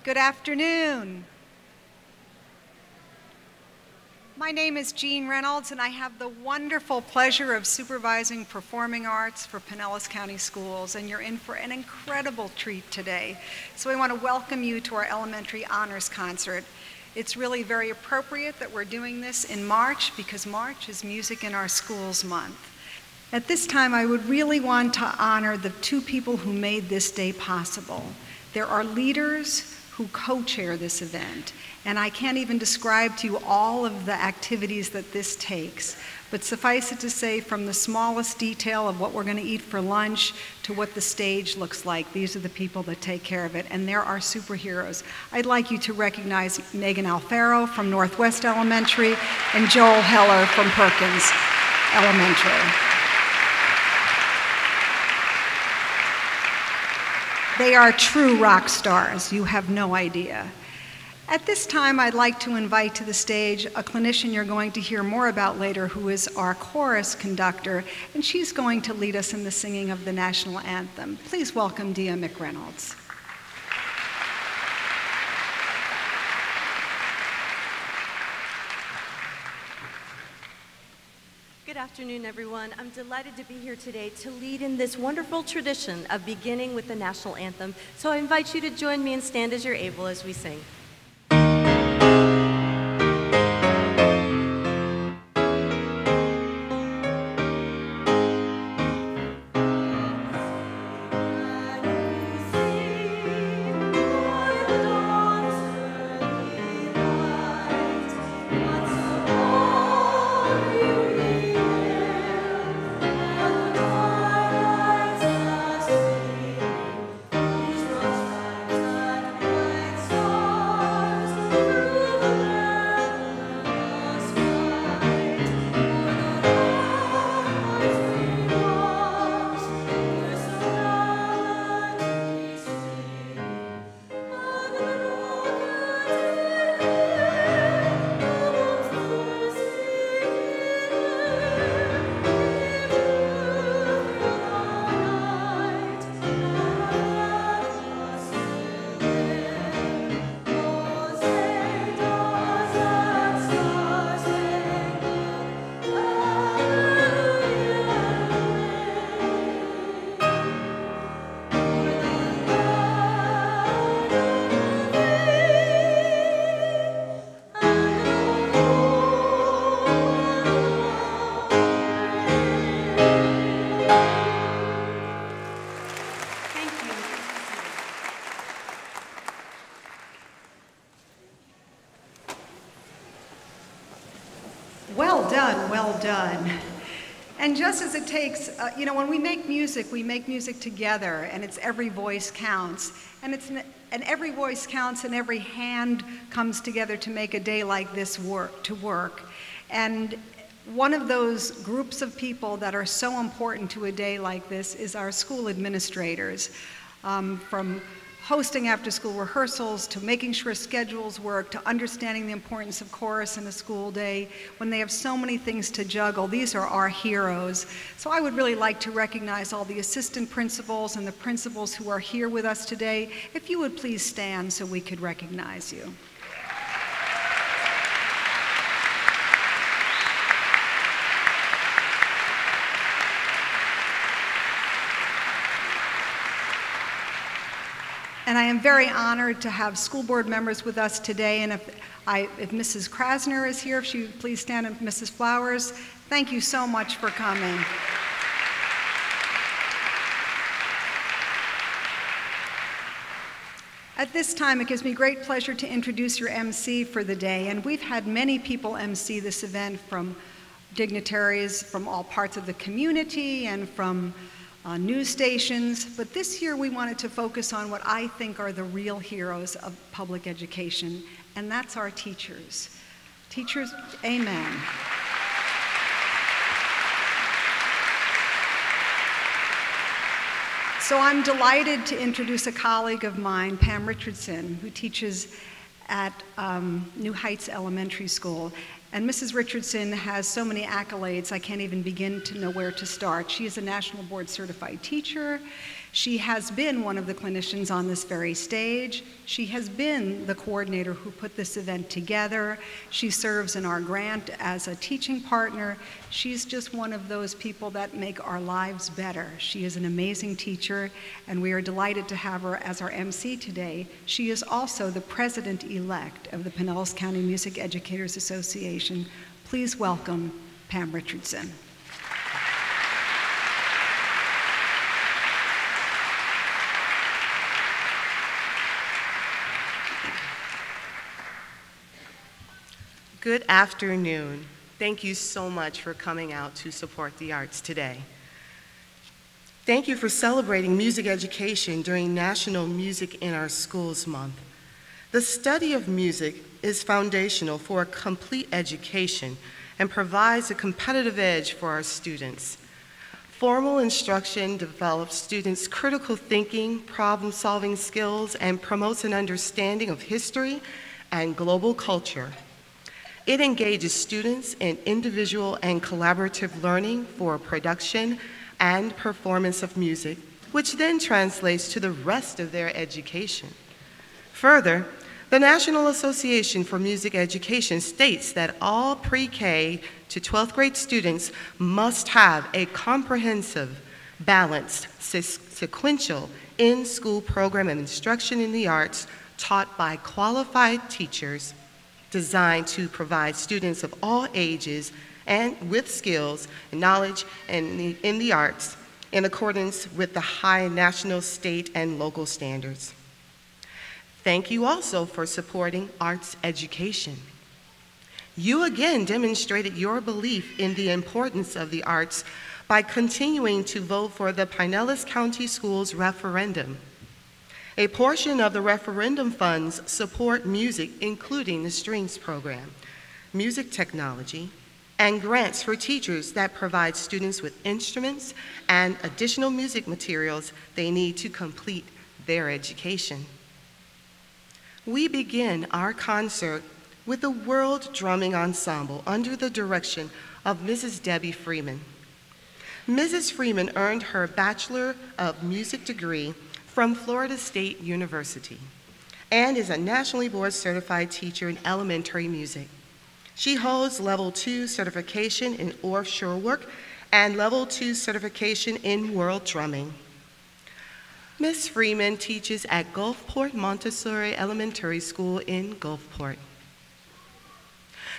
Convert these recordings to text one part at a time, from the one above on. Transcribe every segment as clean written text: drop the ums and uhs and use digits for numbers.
Good afternoon. My name is Jean Reynolds, and I have the wonderful pleasure of supervising performing arts for Pinellas County Schools, and you're in for an incredible treat today. So I want to welcome you to our elementary honors concert. It's really very appropriate that we're doing this in March because March is Music in Our Schools Month. At this time, I would really want to honor the two people who made this day possible. There are leaders who co-chair this event, and I can't even describe to you all of the activities that this takes, but suffice it to say, from the smallest detail of what we're going to eat for lunch to what the stage looks like, these are the people that take care of it, and they're our superheroes. I'd like you to recognize Megan Alfaro from Northwest Elementary and Joel Heller from Perkins Elementary. They are true rock stars. You have no idea. At this time, I'd like to invite to the stage a clinician you're going to hear more about later, who is our chorus conductor, and she's going to lead us in the singing of the national anthem. Please welcome Dia McReynolds. Good afternoon, everyone. I'm delighted to be here today to lead in this wonderful tradition of beginning with the national anthem. So I invite you to join me and stand as you're able as we sing. Well done. And just as it takes, when we make music together, and it's every voice counts, and every voice counts, and every hand comes together to make a day like this work. And one of those groups of people that are so important to a day like this is our school administrators, from hosting after-school rehearsals, to making sure schedules work, to understanding the importance of chorus in a school day. When they have so many things to juggle, these are our heroes. So I would really like to recognize all the assistant principals and the principals who are here with us today. If you would please stand so we could recognize you. And I am very honored to have school board members with us today. And if Mrs. Krasner is here, if she would please stand, and Mrs. Flowers, thank you so much for coming. At this time, it gives me great pleasure to introduce your MC for the day. And we've had many people MC this event, from dignitaries from all parts of the community and from news stations, but this year we wanted to focus on what I think are the real heroes of public education, and that's our teachers. Teachers, amen. So I'm delighted to introduce a colleague of mine, Pam Richardson, who teaches at New Heights Elementary School. And Mrs. Richardson has so many accolades, I can't even begin to know where to start. She is a National Board Certified Teacher. She has been one of the clinicians on this very stage. She has been the coordinator who put this event together. She serves in our grant as a teaching partner. She's just one of those people that make our lives better. She is an amazing teacher, and we are delighted to have her as our MC today. She is also the president-elect of the Pinellas County Music Educators Association. Please welcome Pam Richardson. Good afternoon. Thank you so much for coming out to support the arts today. Thank you for celebrating music education during National Music in Our Schools Month. The study of music is foundational for a complete education and provides a competitive edge for our students. Formal instruction develops students' critical thinking, problem-solving skills, and promotes an understanding of history and global culture. It engages students in individual and collaborative learning for production and performance of music, which then translates to the rest of their education. Further, the National Association for Music Education states that all pre-K to 12th grade students must have a comprehensive, balanced, sequential in-school program of instruction in the arts taught by qualified teachers designed to provide students of all ages and with skills and knowledge in the arts in accordance with the high national, state, and local standards. Thank you also for supporting arts education. You again demonstrated your belief in the importance of the arts by continuing to vote for the Pinellas County Schools referendum. A portion of the referendum funds support music, including the strings program, music technology, and grants for teachers that provide students with instruments and additional music materials they need to complete their education. We begin our concert with the World Drumming Ensemble under the direction of Mrs. Debbie Freeman. Mrs. Freeman earned her Bachelor of Music degree from Florida State University and is a nationally board certified teacher in elementary music. She holds Level 2 certification in Orff Shorework and Level 2 certification in World Drumming. Ms. Freeman teaches at Gulfport Montessori Elementary School in Gulfport.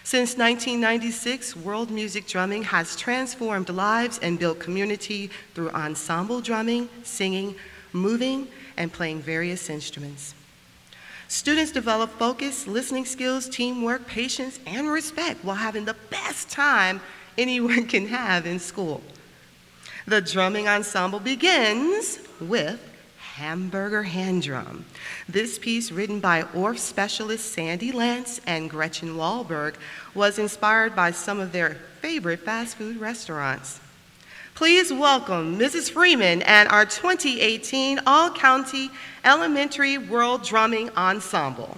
Since 1996, World Music Drumming has transformed lives and built community through ensemble drumming, singing, moving, and playing various instruments. Students develop focus, listening skills, teamwork, patience, and respect while having the best time anyone can have in school. The drumming ensemble begins with Hamburger Hand Drum. This piece, written by Orff specialists Sandy Lance and Gretchen Wahlberg, was inspired by some of their favorite fast food restaurants. Please welcome Mrs. Freeman and our 2018 All-County Elementary World Drumming Ensemble.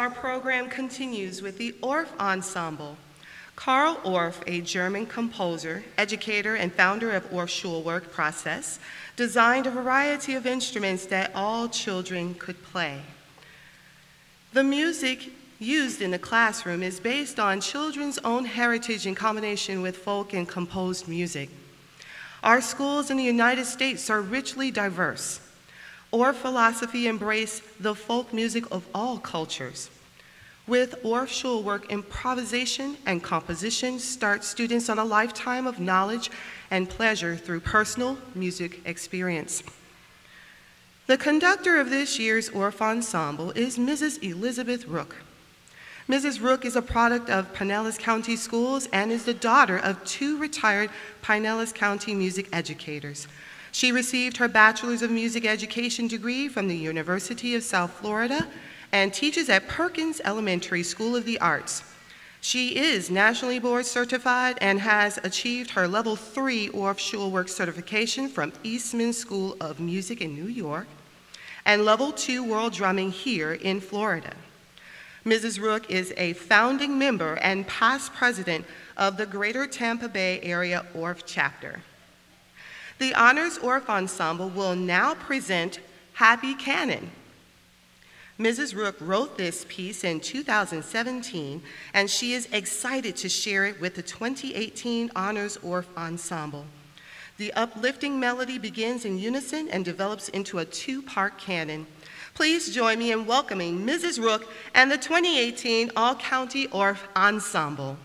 our program continues with the Orff Ensemble. Karl Orff, a German composer, educator, and founder of Orff Schulwerk process, designed a variety of instruments that all children could play. The music used in the classroom is based on children's own heritage in combination with folk and composed music. Our schools in the United States are richly diverse. Orff philosophy embraces the folk music of all cultures. With Orff Schulwerk, improvisation and composition start students on a lifetime of knowledge and pleasure through personal music experience. The conductor of this year's Orff Ensemble is Mrs. Elizabeth Rook. Mrs. Rook is a product of Pinellas County Schools and is the daughter of 2 retired Pinellas County music educators. She received her Bachelor's of Music Education degree from the University of South Florida and teaches at Perkins Elementary School of the Arts. She is nationally board certified and has achieved her Level 3 Orff Schulwerk certification from Eastman School of Music in New York and Level 2 World Drumming here in Florida. Mrs. Rook is a founding member and past president of the Greater Tampa Bay Area Orff Chapter. The Honors Orff Ensemble will now present Happy Cannon. Mrs. Rook wrote this piece in 2017, and she is excited to share it with the 2018 Honors Orff Ensemble. The uplifting melody begins in unison and develops into a 2-part canon. Please join me in welcoming Mrs. Rook and the 2018 All-County Orff Ensemble.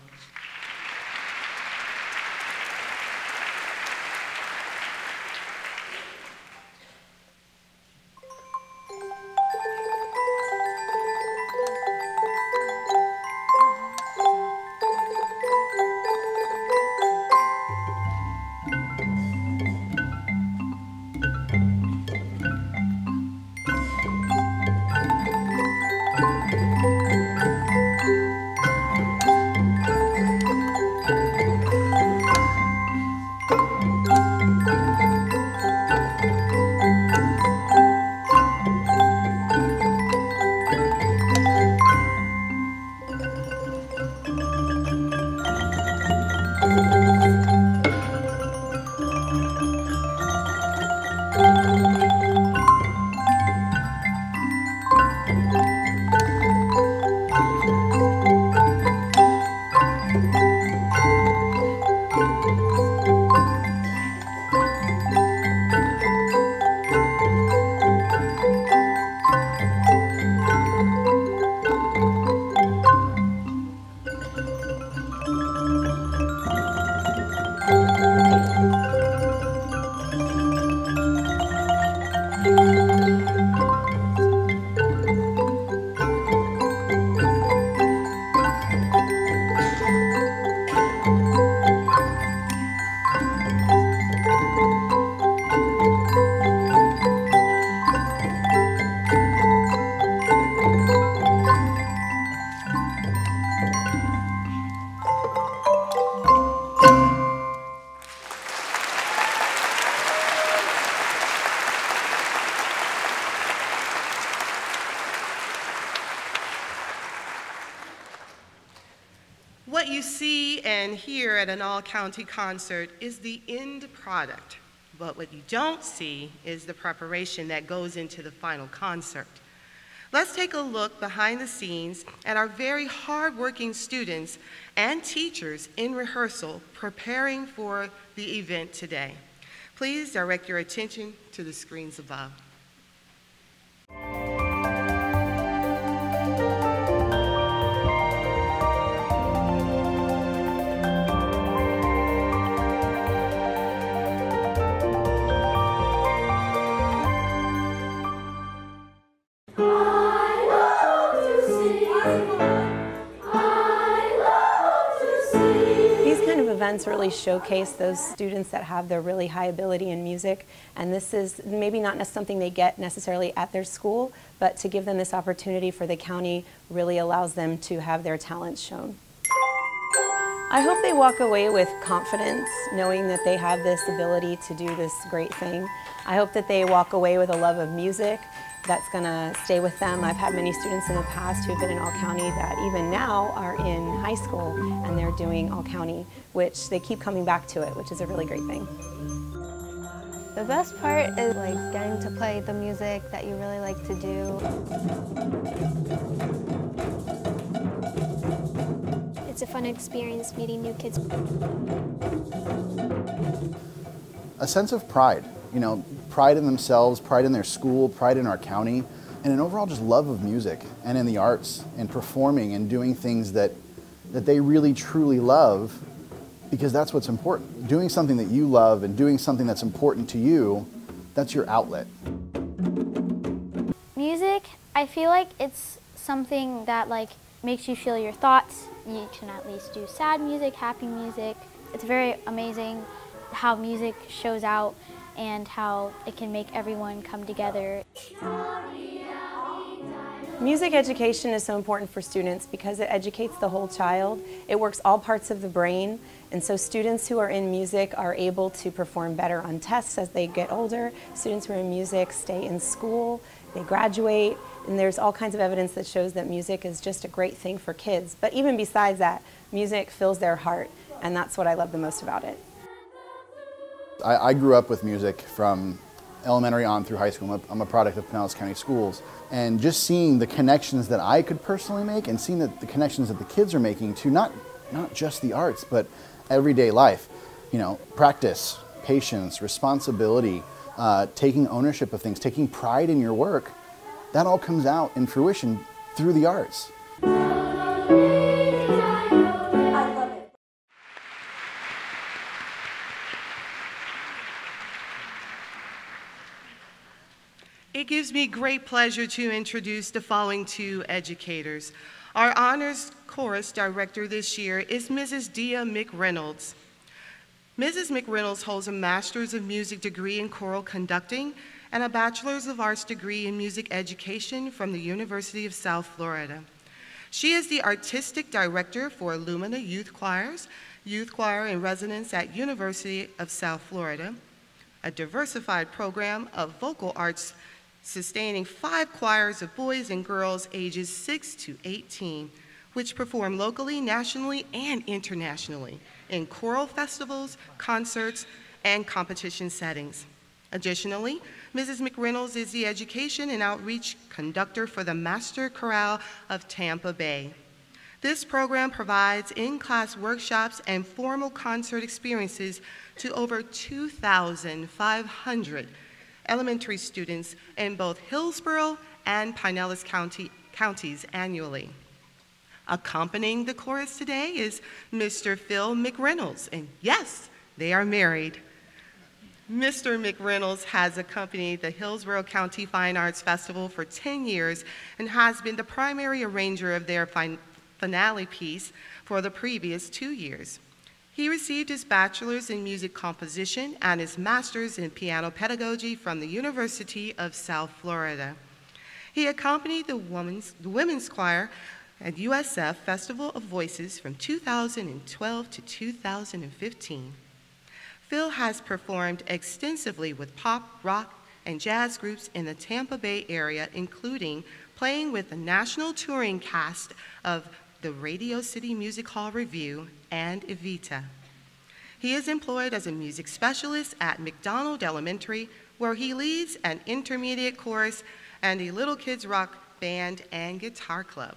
What you see and hear at an all-county concert is the end product, but what you don't see is the preparation that goes into the final concert. Let's take a look behind the scenes at our very hard-working students and teachers in rehearsal preparing for the event today. Please direct your attention to the screens above. Events really showcase those students that have their really high ability in music, and this is maybe not something they get necessarily at their school, but to give them this opportunity for the county really allows them to have their talents shown. I hope they walk away with confidence, knowing that they have this ability to do this great thing. I hope that they walk away with a love of music that's going to stay with them. I've had many students in the past who have been in all-county that even now are in high school and they're doing all-county, which they keep coming back to it, which is a really great thing. The best part is like getting to play the music that you really like to do. It's a fun experience meeting new kids. A sense of pride, you know, pride in themselves, pride in their school, pride in our county, and an overall just love of music and in the arts and performing and doing things that they really truly love, because that's what's important. Doing something that you love and doing something that's important to you, that's your outlet. Music, I feel like it's something that makes you feel your thoughts. You can at least do sad music, happy music. It's very amazing how music shows out and how it can make everyone come together. Music education is so important for students because it educates the whole child. It works all parts of the brain, and so students who are in music are able to perform better on tests as they get older. Students who are in music stay in school, they graduate, and there's all kinds of evidence that shows that music is just a great thing for kids. But even besides that, music fills their heart, and that's what I love the most about it. I grew up with music from elementary on through high school. I'm a product of Pinellas County Schools. And just seeing the connections that I could personally make and seeing the connections that the kids are making to not just the arts, but everyday life. You know, practice, patience, responsibility, taking ownership of things, taking pride in your work, that all comes out in fruition through the arts. It gives me great pleasure to introduce the following two educators. Our honors chorus director this year is Mrs. Dia McReynolds. Mrs. McReynolds holds a Master's of Music degree in choral conducting and a Bachelor's of Arts degree in music education from the University of South Florida. She is the artistic director for Lumina Youth Choirs, Youth Choir in Residence at University of South Florida, a diversified program of vocal arts sustaining 5 choirs of boys and girls ages 6 to 18, which perform locally, nationally, and internationally in choral festivals, concerts, and competition settings. Additionally, Mrs. McReynolds is the education and outreach conductor for the Master Chorale of Tampa Bay. This program provides in-class workshops and formal concert experiences to over 2,500 elementary students in both Hillsborough and Pinellas counties annually. Accompanying the chorus today is Mr. Phil McReynolds, and yes, they are married. Mr. McReynolds has accompanied the Hillsborough County Fine Arts Festival for 10 years and has been the primary arranger of their finale piece for the previous 2 years. He received his bachelor's in music composition and his master's in piano pedagogy from the University of South Florida. He accompanied the Women's Choir at USF Festival of Voices from 2012 to 2015. Phil has performed extensively with pop, rock, and jazz groups in the Tampa Bay area, including playing with the national touring cast of the Radio City Music Hall Review and Evita. He is employed as a music specialist at McDonald Elementary, where he leads an intermediate chorus and a little kids rock band and guitar club.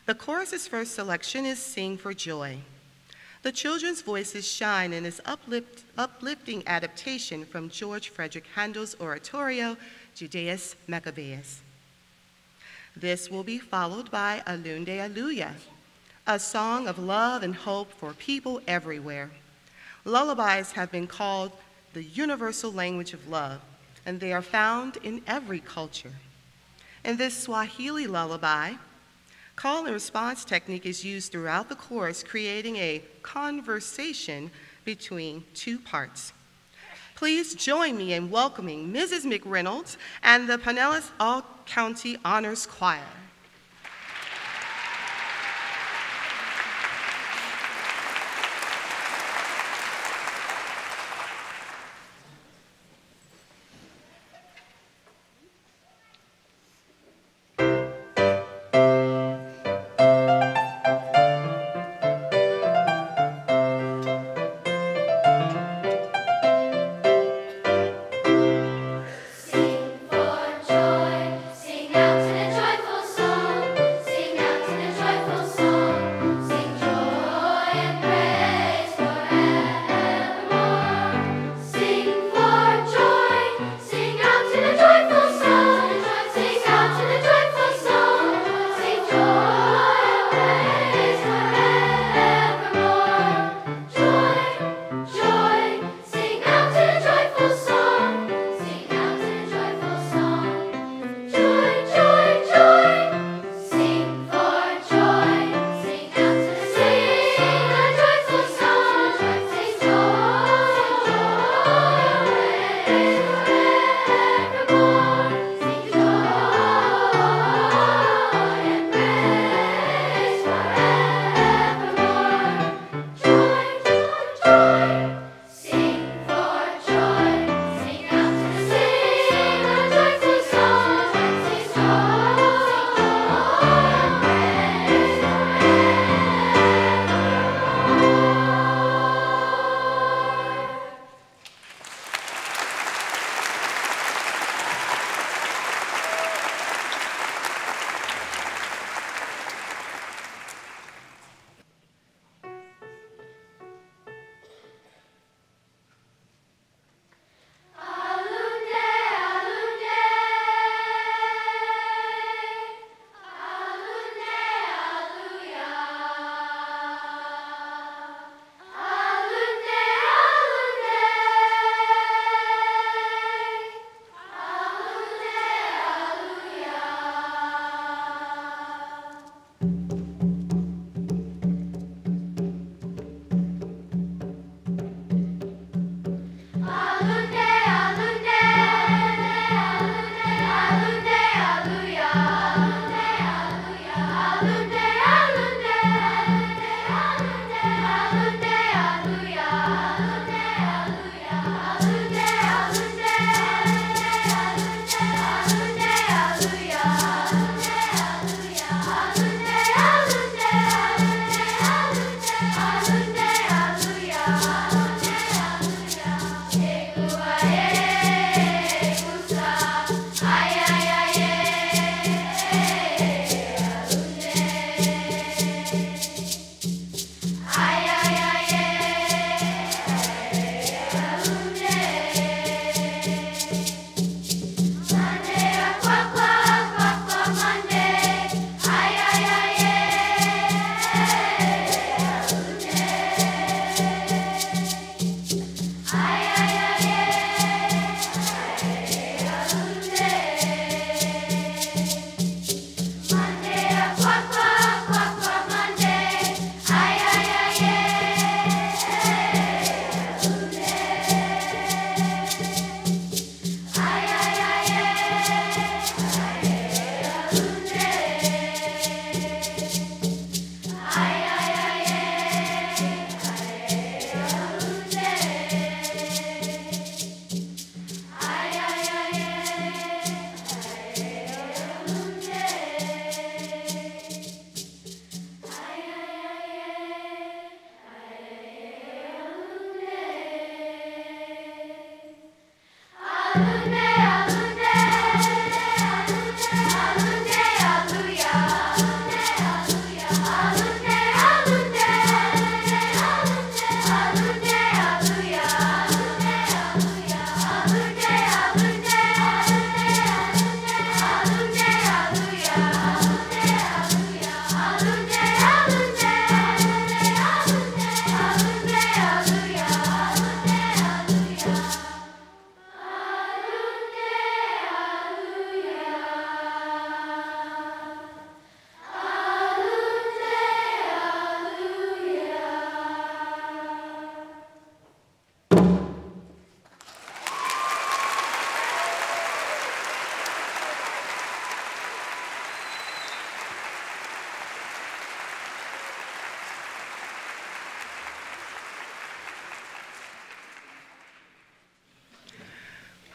The chorus's first selection is Sing for Joy. The children's voices shine in this uplifting adaptation from George Frederick Handel's oratorio, Judaeus Maccabeus. This will be followed by Alunde Aluya, a song of love and hope for people everywhere. Lullabies have been called the universal language of love, and they are found in every culture. In this Swahili lullaby, call and response technique is used throughout the chorus, creating a conversation between two parts. Please join me in welcoming Mrs. McReynolds and the Pinellas All-County Honors Choir.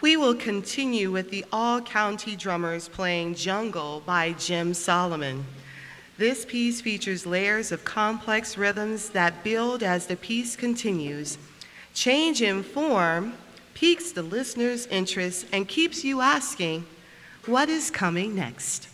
We will continue with the all-county drummers playing Jungle by Jim Solomon. This piece features layers of complex rhythms that build as the piece continues. Change in form piques the listener's interest and keeps you asking, what is coming next?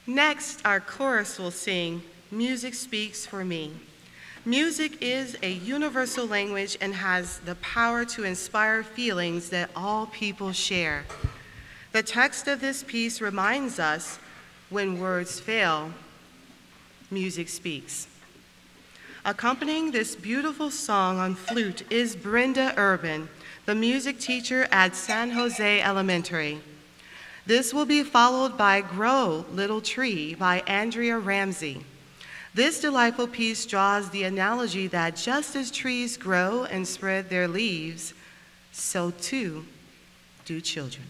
Next, our chorus will sing, "Music Speaks for Me." Music is a universal language and has the power to inspire feelings that all people share. The text of this piece reminds us, when words fail, music speaks. Accompanying this beautiful song on flute is Brenda Urban, the music teacher at San Jose Elementary. This will be followed by Grow, Little Tree by Andrea Ramsey. This delightful piece draws the analogy that just as trees grow and spread their leaves, so too do children.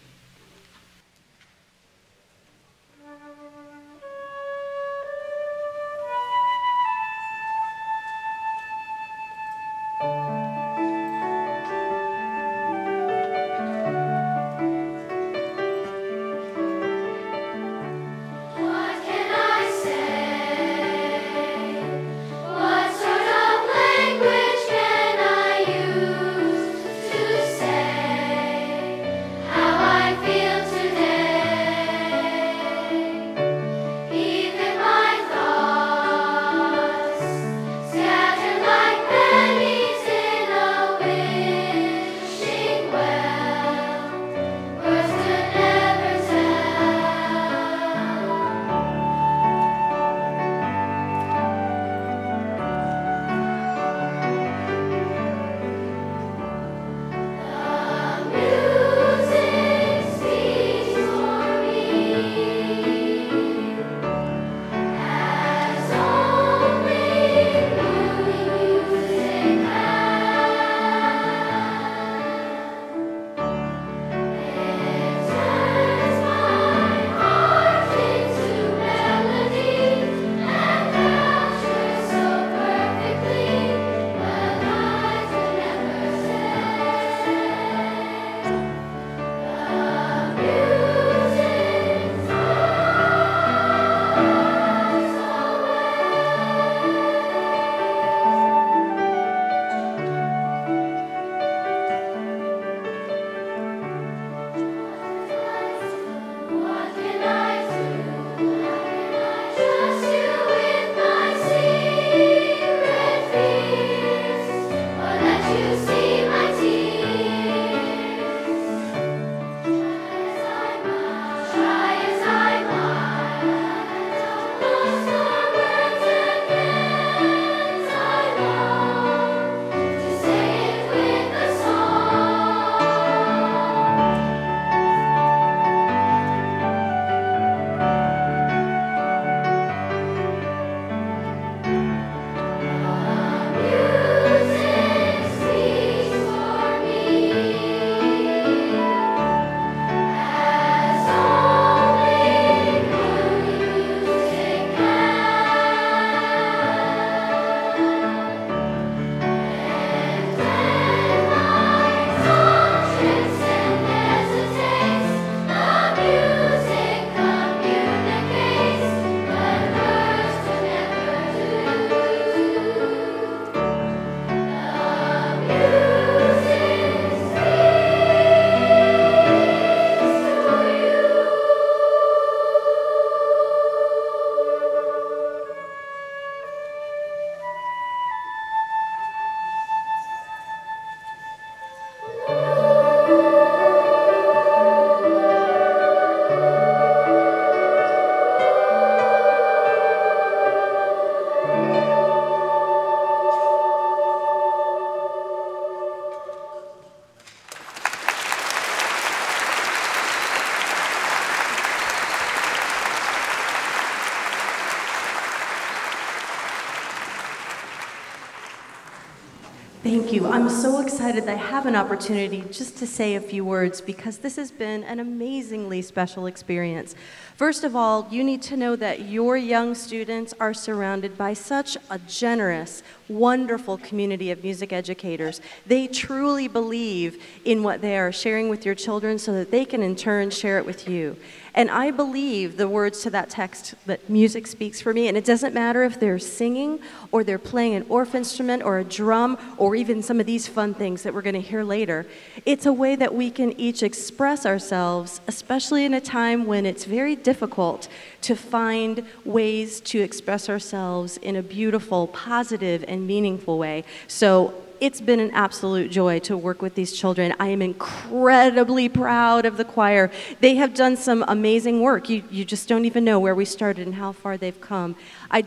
Thank you. I'm so excited that I have an opportunity just to say a few words because this has been an amazingly special experience. First of all, you need to know that your young students are surrounded by such a generous, wonderful community of music educators. They truly believe in what they are sharing with your children so that they can in turn share it with you. And I believe the words to that text, that music speaks for me, and it doesn't matter if they're singing or they're playing an Orff instrument or a drum or even some of these fun things that we're going to hear later. It's a way that we can each express ourselves, especially in a time when it's very difficult to find ways to express ourselves in a beautiful, positive, and meaningful way. So it's been an absolute joy to work with these children. I am incredibly proud of the choir. They have done some amazing work. You just don't even know where we started and how far they've come. I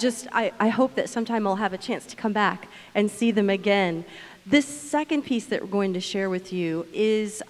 hope that sometime I'll have a chance to come back and see them again. This second piece that we're going to share with you is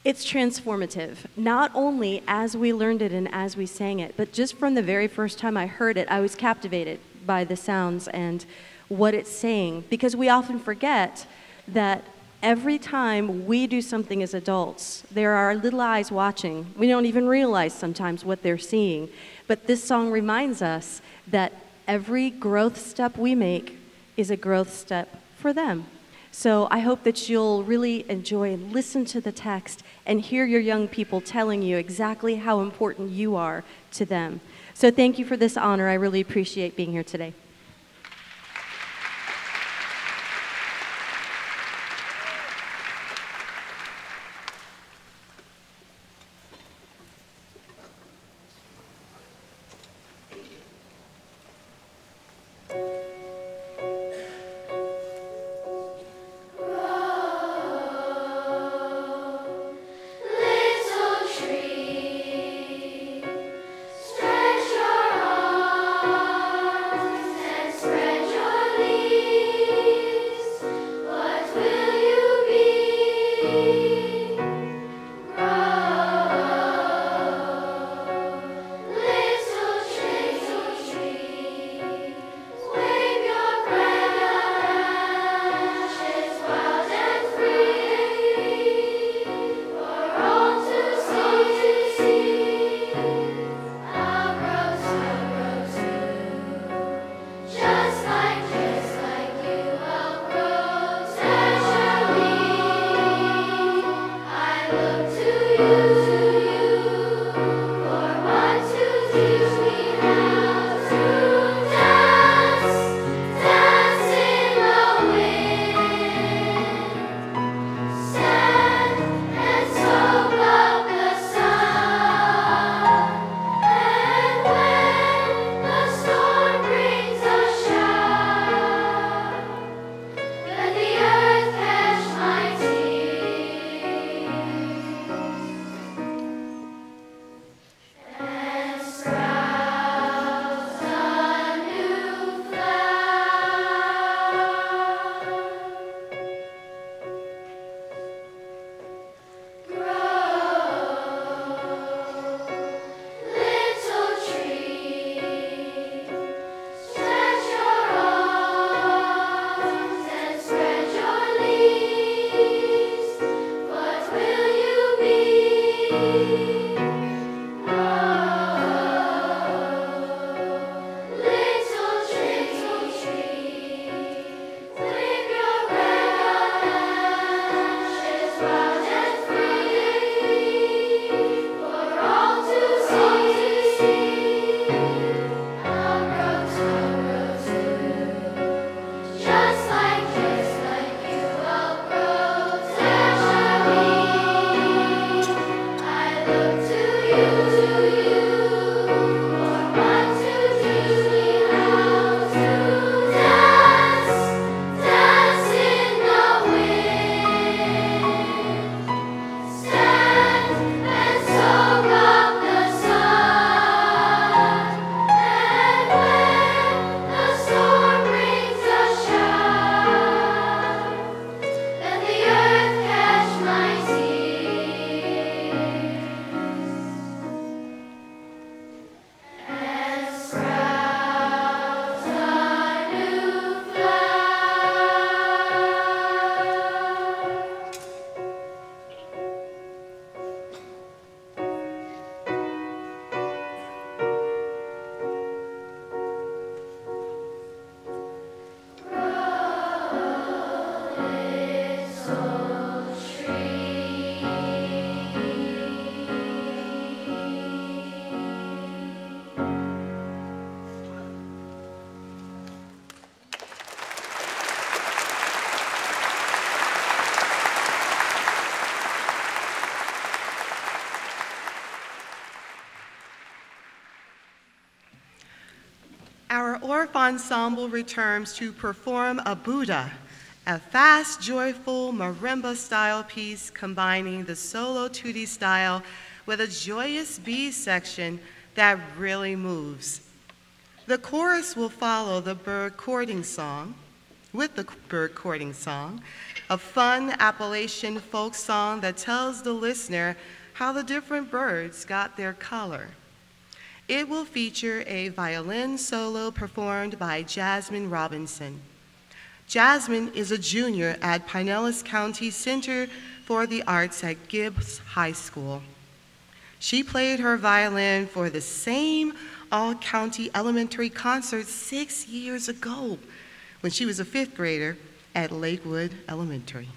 it's transformative, not only as we learned it and as we sang it, but just from the very first time I heard it, I was captivated by the sounds and what it's saying, because we often forget that every time we do something as adults, there are little eyes watching. We don't even realize sometimes what they're seeing. But this song reminds us that every growth step we make is a growth step for them. So I hope that you'll really enjoy and listen to the text and hear your young people telling you exactly how important you are to them. So thank you for this honor. I really appreciate being here today. Stretch your arms Orff Ensemble returns to perform a Buddha, a fast, joyful marimba-style piece combining the solo tutti style with a joyous B section that really moves. The chorus will follow the bird courting song, a fun Appalachian folk song that tells the listener how the different birds got their color. It will feature a violin solo performed by Jasmine Robinson. Jasmine is a junior at Pinellas County Center for the Arts at Gibbs High School. She played her violin for the same all-county elementary concert 6 years ago when she was a 5th grader at Lakewood Elementary.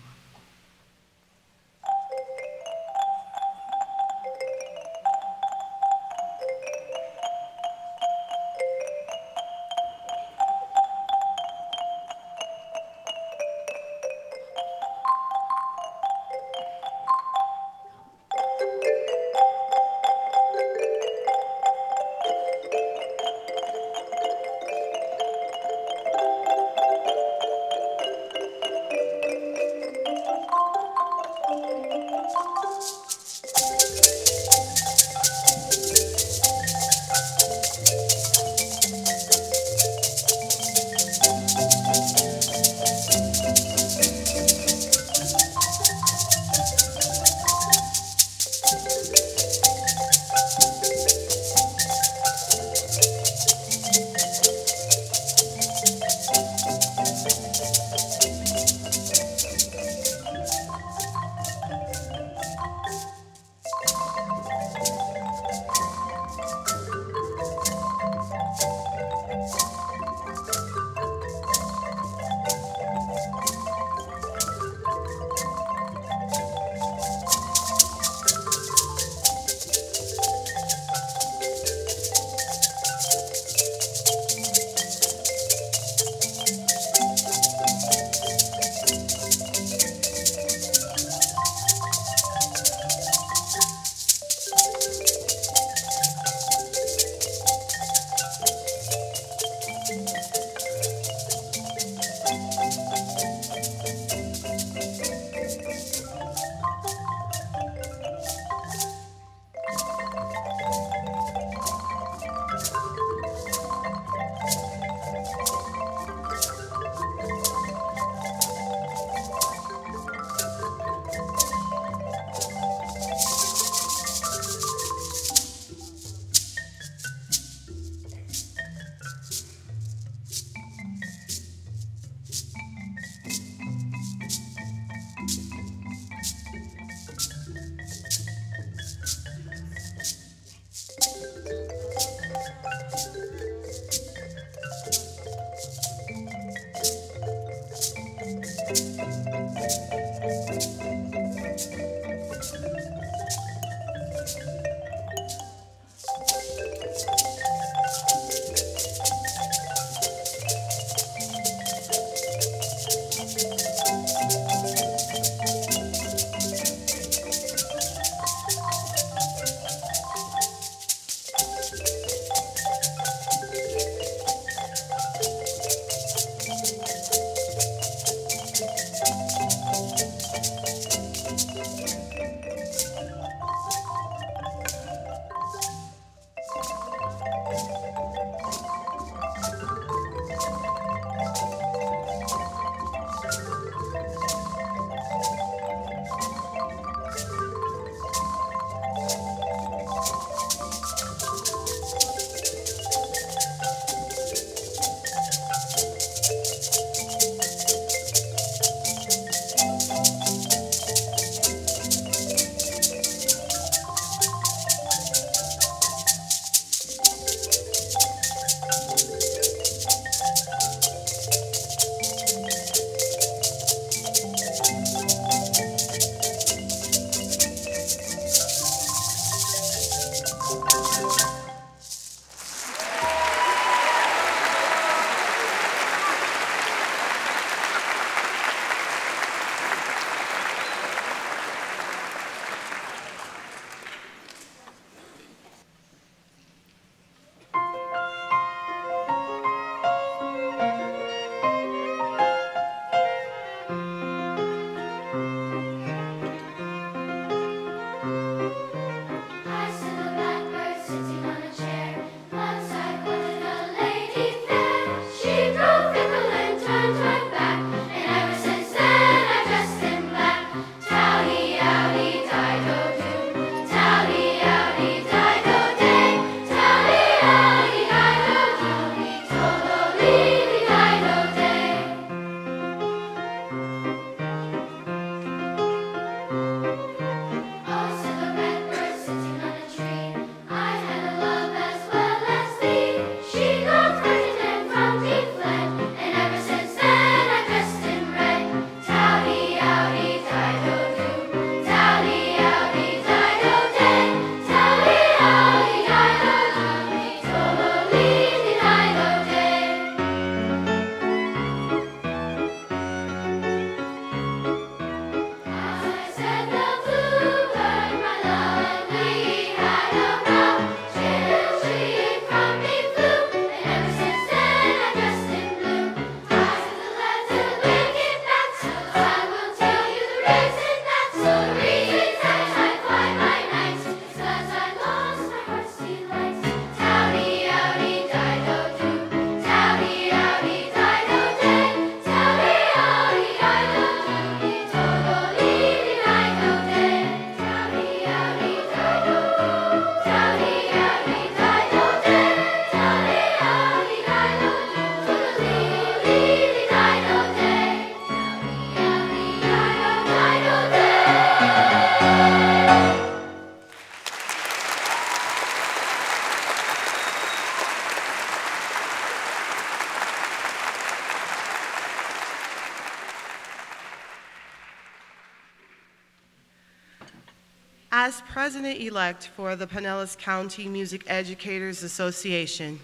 As president-elect for the Pinellas County Music Educators Association,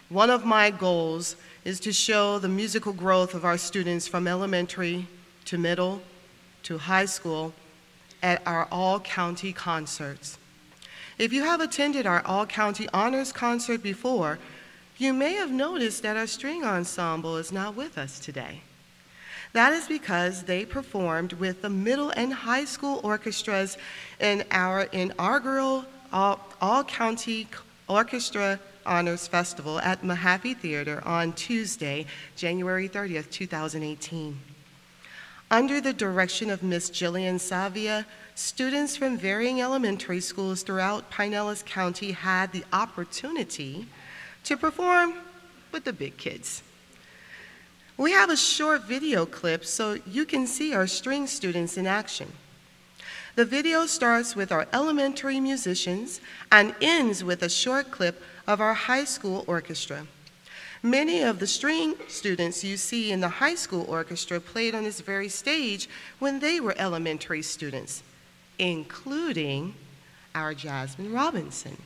one of my goals is to show the musical growth of our students from elementary to middle to high school at our all-county concerts. If you have attended our all-county honors concert before, you may have noticed that our string ensemble is not with us today. That is because they performed with the middle and high school orchestras in our inaugural all-county Orchestra Honors Festival at Mahaffey Theater on Tuesday, January 30th, 2018. Under the direction of Miss Jillian Savia, students from varying elementary schools throughout Pinellas County had the opportunity to perform with the big kids. We have a short video clip so you can see our string students in action. The video starts with our elementary musicians and ends with a short clip of our high school orchestra. Many of the string students you see in the high school orchestra played on this very stage when they were elementary students, including our Jasmine Robinson.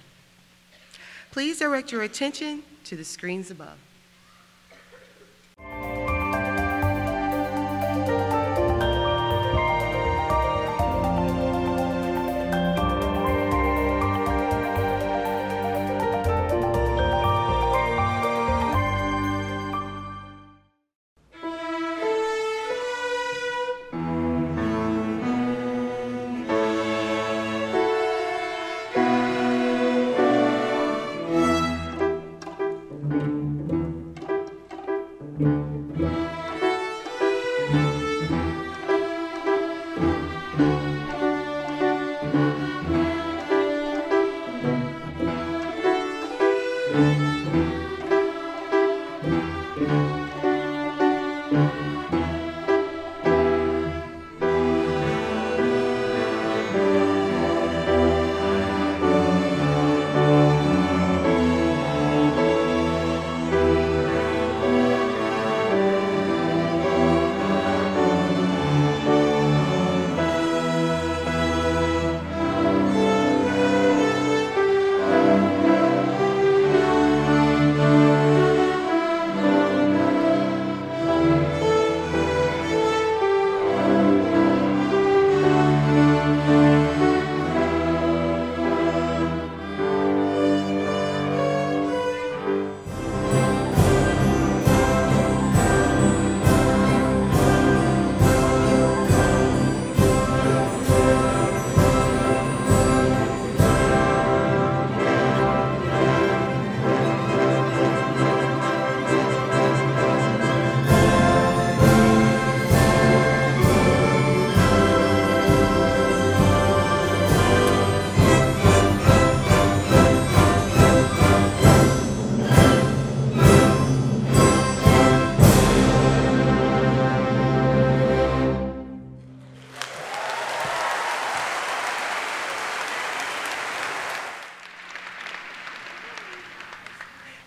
Please direct your attention to the screens above.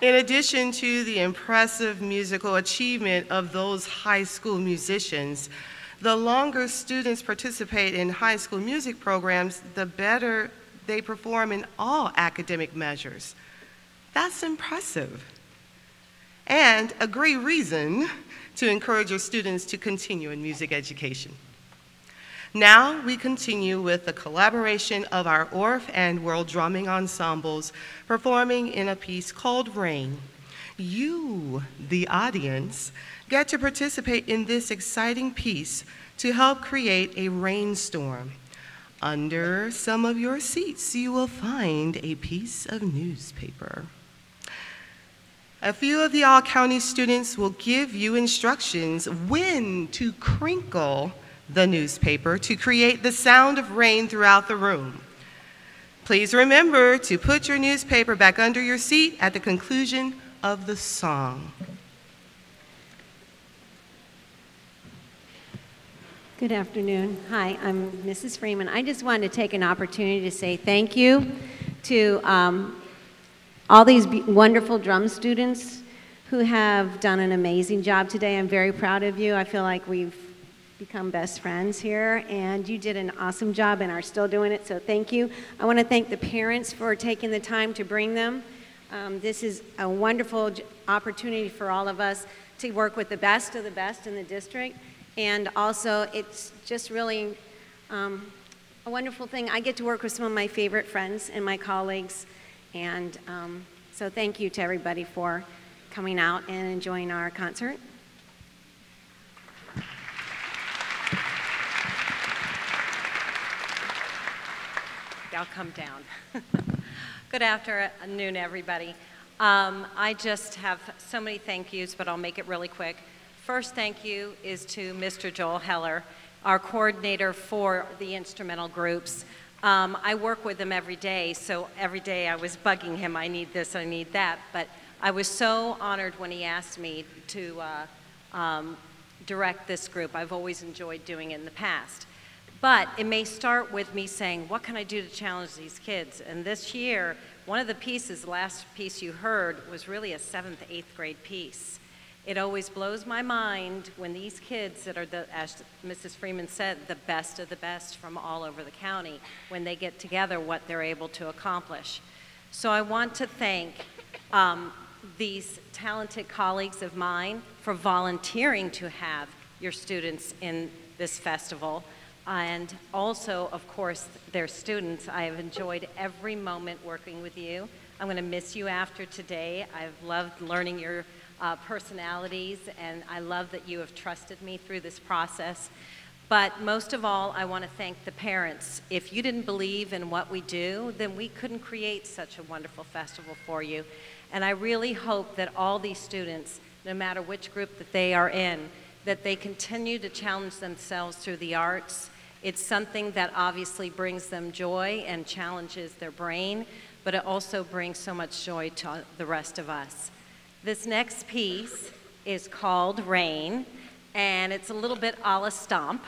In addition to the impressive musical achievement of those high school musicians, the longer students participate in high school music programs, the better they perform in all academic measures. That's impressive. And a great reason to encourage your students to continue in music education. Now we continue with the collaboration of our Orff and World Drumming Ensembles performing in a piece called Rain. You, the audience, get to participate in this exciting piece to help create a rainstorm. Under some of your seats, you will find a piece of newspaper. A few of the all-county students will give you instructions when to crinkle the newspaper to create the sound of rain throughout the room. Please remember to put your newspaper back under your seat at the conclusion of the song. Good afternoon. Hi, I'm Mrs. Freeman. I just wanted to take an opportunity to say thank you to all these wonderful drum students who have done an amazing job today. I'm very proud of you. I feel like we've become best friends here, and you did an awesome job and are still doing it, so thank you. I want to thank the parents for taking the time to bring them. This is a wonderful opportunity for all of us to work with the best of the best in the district, and also it's just really a wonderful thing. I get to work with some of my favorite friends and my colleagues, and so thank you to everybody for coming out and enjoying our concert. I'll come down. Good afternoon, everybody. I just have so many thank yous, but I'll make it really quick. First thank you is to Mr. Joel Heller, our coordinator for the instrumental groups. I work with him every day, so every day I was bugging him, I need this, I need that, but I was so honored when he asked me to direct this group. I've always enjoyed doing it in the past. But it may start with me saying, what can I do to challenge these kids? And this year, one of the pieces, the last piece you heard, was really a 7th, 8th grade piece. It always blows my mind when these kids that are, as Mrs. Freeman said, the best of the best from all over the county, when they get together, what they're able to accomplish. So I want to thank these talented colleagues of mine for volunteering to have your students in this festival. And also, of course, their students. I have enjoyed every moment working with you. I'm going to miss you after today. I've loved learning your personalities, and I love that you have trusted me through this process. But most of all, I want to thank the parents. If you didn't believe in what we do, then we couldn't create such a wonderful festival for you. And I really hope that all these students, no matter which group that they are in, that they continue to challenge themselves through the arts. It's something that obviously brings them joy and challenges their brain, but it also brings so much joy to the rest of us. This next piece is called Rain, and it's a little bit a la Stomp.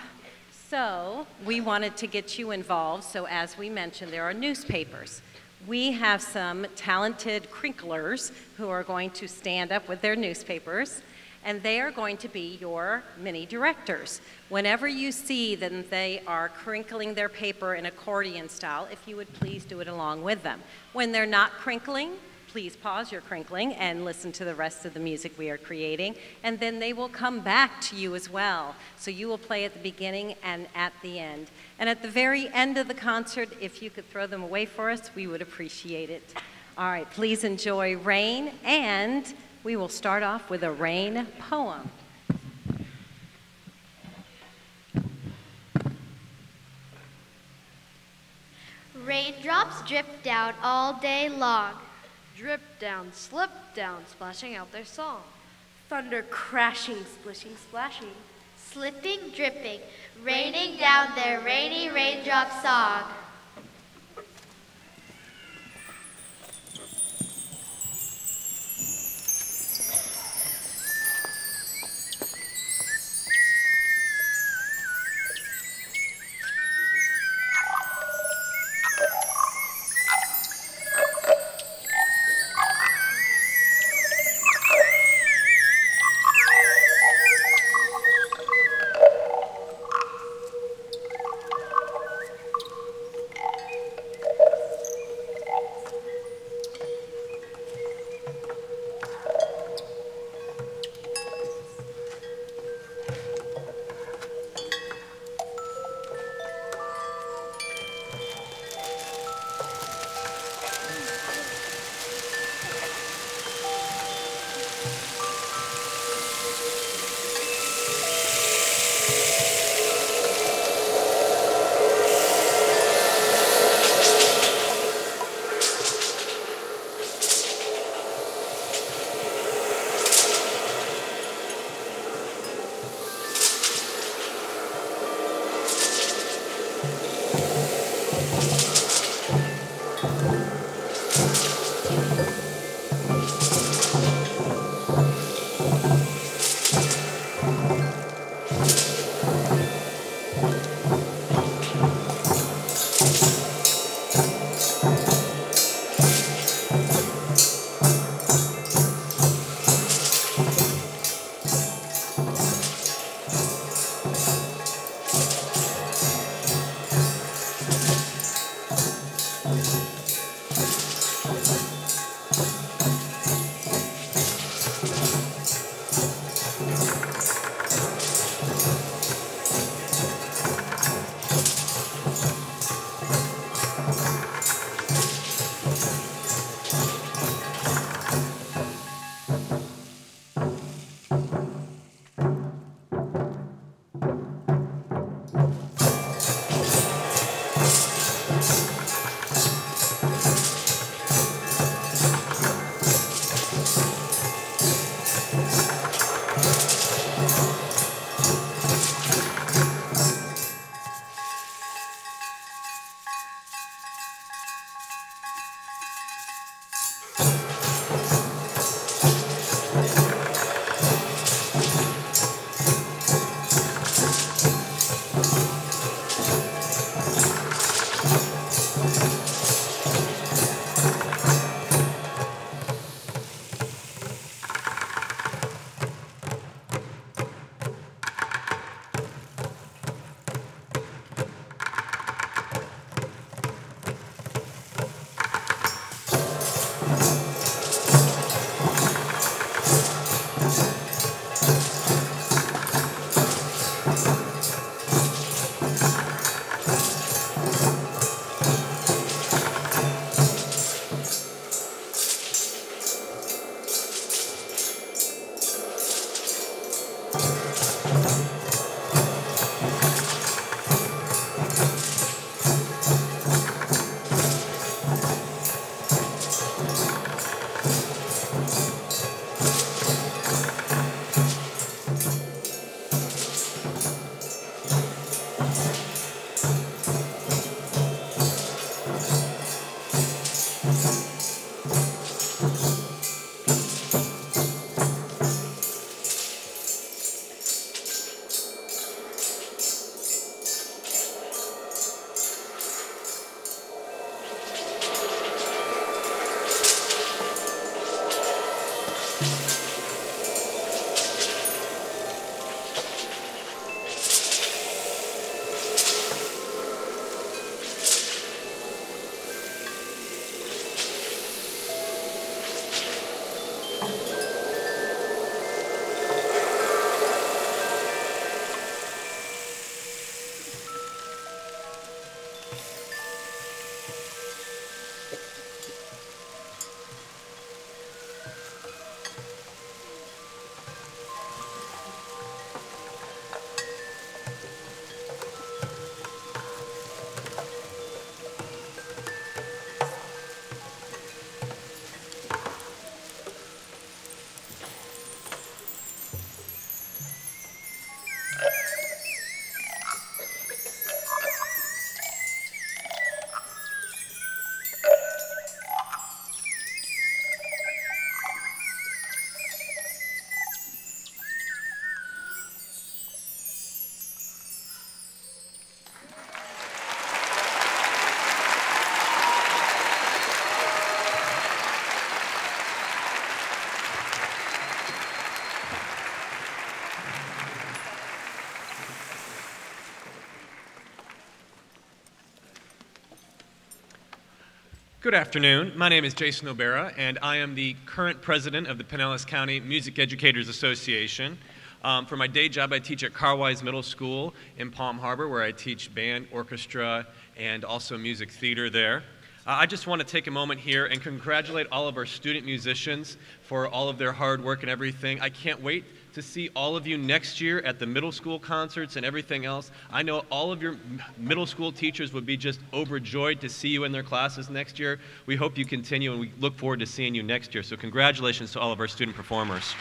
So we wanted to get you involved, so as we mentioned, there are newspapers. We have some talented crinklers who are going to stand up with their newspapers, and they are going to be your mini directors. Whenever you see them, they are crinkling their paper in accordion style, if you would please do it along with them. When they're not crinkling, please pause your crinkling and listen to the rest of the music we are creating, and then they will come back to you as well. So you will play at the beginning and at the end. And at the very end of the concert, if you could throw them away for us, we would appreciate it. All right, please enjoy Rain, and we will start off with a rain poem. Raindrops drip down all day long. Drip down, slip down, splashing out their song. Thunder crashing, splishing, splashing. Slipping, dripping, raining down their rainy raindrop song. Good afternoon. My name is Jason O'Bara, and I am the current president of the Pinellas County Music Educators Association. For my day job, I teach at Carwise Middle School in Palm Harbor, where I teach band, orchestra, and also music theater there. I just want to take a moment here and congratulate all of our student musicians for all of their hard work and everything. I can't wait to see all of you next year at the middle school concerts and everything else. I know all of your middle school teachers would be just overjoyed to see you in their classes next year. We hope you continue, and we look forward to seeing you next year. So congratulations to all of our student performers.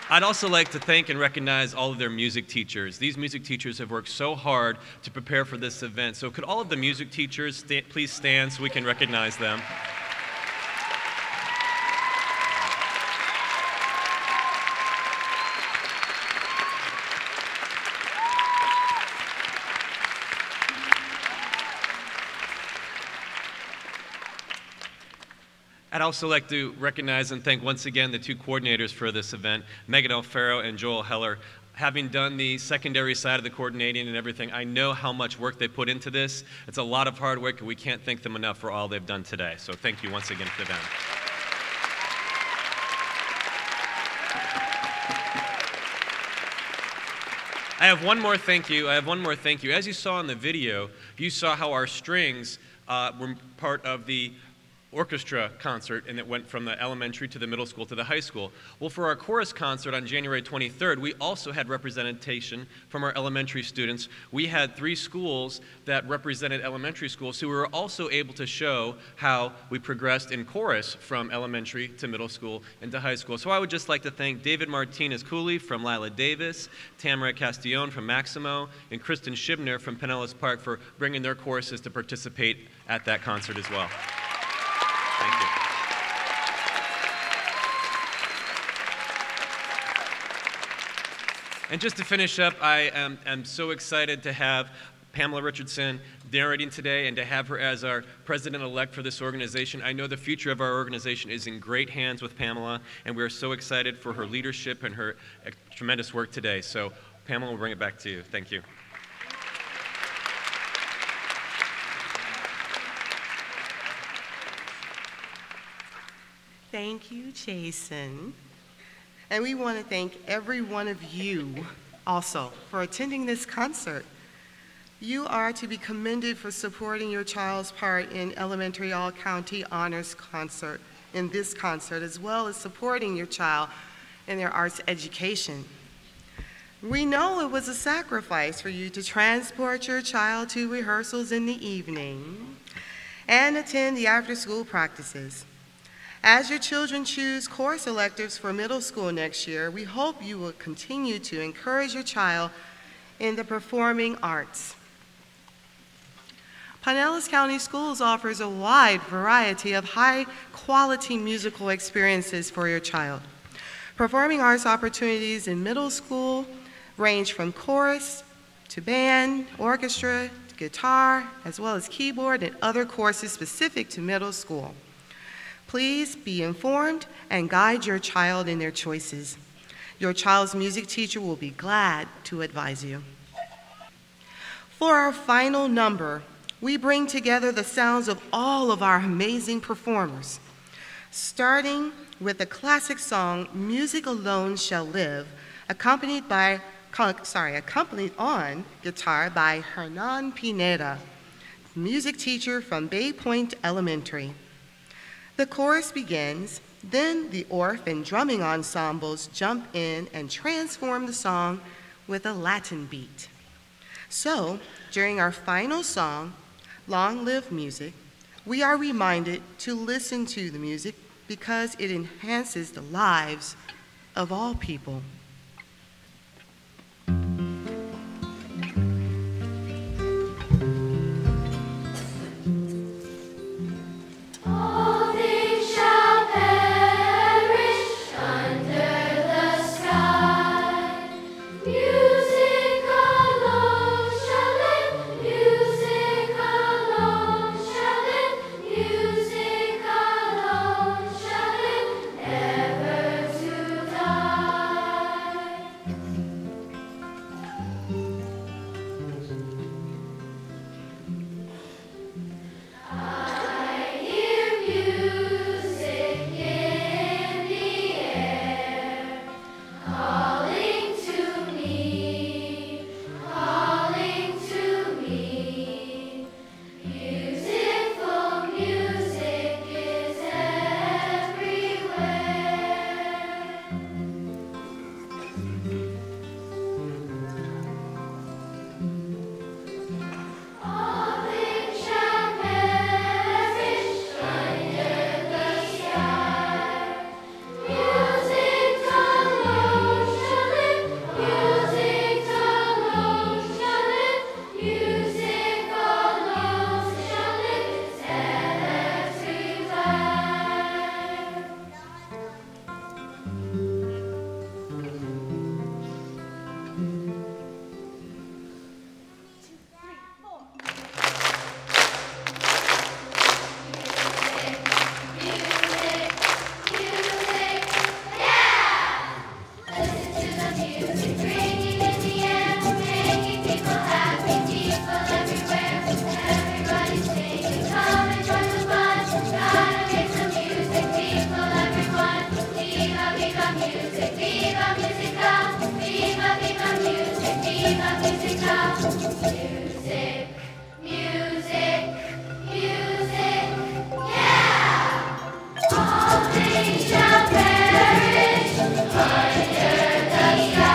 I'd also like to thank and recognize all of their music teachers. These music teachers have worked so hard to prepare for this event. So could all of the music teachers please stand so we can recognize them? I'd also like to recognize and thank once again the two coordinators for this event, Megan Alfaro and Joel Heller. Having done the secondary side of the coordinating and everything, I know how much work they put into this. It's a lot of hard work, and we can't thank them enough for all they've done today. So thank you once again to them. I have one more thank you. As you saw in the video, you saw how our strings were part of the orchestra concert, and it went from the elementary to the middle school to the high school. Well, for our chorus concert on January 23rd, we also had representation from our elementary students. We had 3 schools that represented elementary schools, so we were also able to show how we progressed in chorus from elementary to middle school and to high school. So I would just like to thank David Martinez-Cooley from Lila Davis, Tamara Castillon from Maximo, and Kristen Shibner from Pinellas Park for bringing their choruses to participate at that concert as well. Thank you. And just to finish up, I am so excited to have Pamela Richardson narrating today and to have her as our president-elect for this organization. I know the future of our organization is in great hands with Pamela, and we're so excited for her leadership and her tremendous work today. So Pamela, we'll bring it back to you. Thank you. Thank you, Jason. And we want to thank every one of you also for attending this concert. You are to be commended for supporting your child's part in Elementary All-County Honors Concert, in this concert, as well as supporting your child in their arts education. We know it was a sacrifice for you to transport your child to rehearsals in the evening and attend the after-school practices. As your children choose course electives for middle school next year, we hope you will continue to encourage your child in the performing arts. Pinellas County Schools offers a wide variety of high-quality musical experiences for your child. Performing arts opportunities in middle school range from chorus to band, orchestra, guitar, as well as keyboard and other courses specific to middle school. Please be informed and guide your child in their choices. Your child's music teacher will be glad to advise you. For our final number, we bring together the sounds of all of our amazing performers, starting with the classic song, Music Alone Shall Live, accompanied on guitar by Hernan Pineda, music teacher from Bay Point Elementary. The chorus begins, then the Orff and drumming ensembles jump in and transform the song with a Latin beat. So, during our final song, Long Live Music, we are reminded to listen to the music because it enhances the lives of all people. Orchestra.